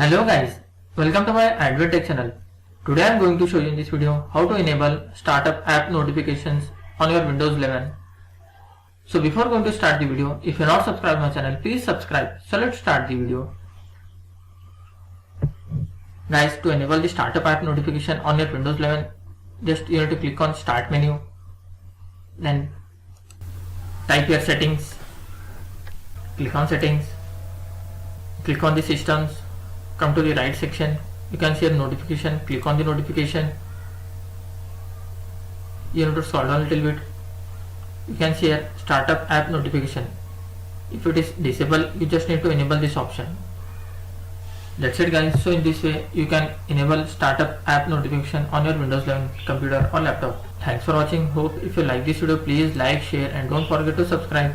Hello guys, welcome to my Android Tech channel. Today I am going to show you in this video how to enable startup app notifications on your Windows 11. So before going to start the video, if you are not subscribed to my channel, please subscribe. So let's start the video. Guys, to enable the startup app notification on your Windows 11, just you have to click on Start menu, then type your settings, click on settings, click on the systems, come to the right section, you can see a notification, click on the notification. You have to scroll down a little bit, you can see a startup app notification. If it is disabled, you just need to enable this option. That's it guys. So in this way you can enable startup app notification on your Windows 11 computer or laptop. Thanks for watching. Hope if you like this video, please like, share and don't forget to subscribe.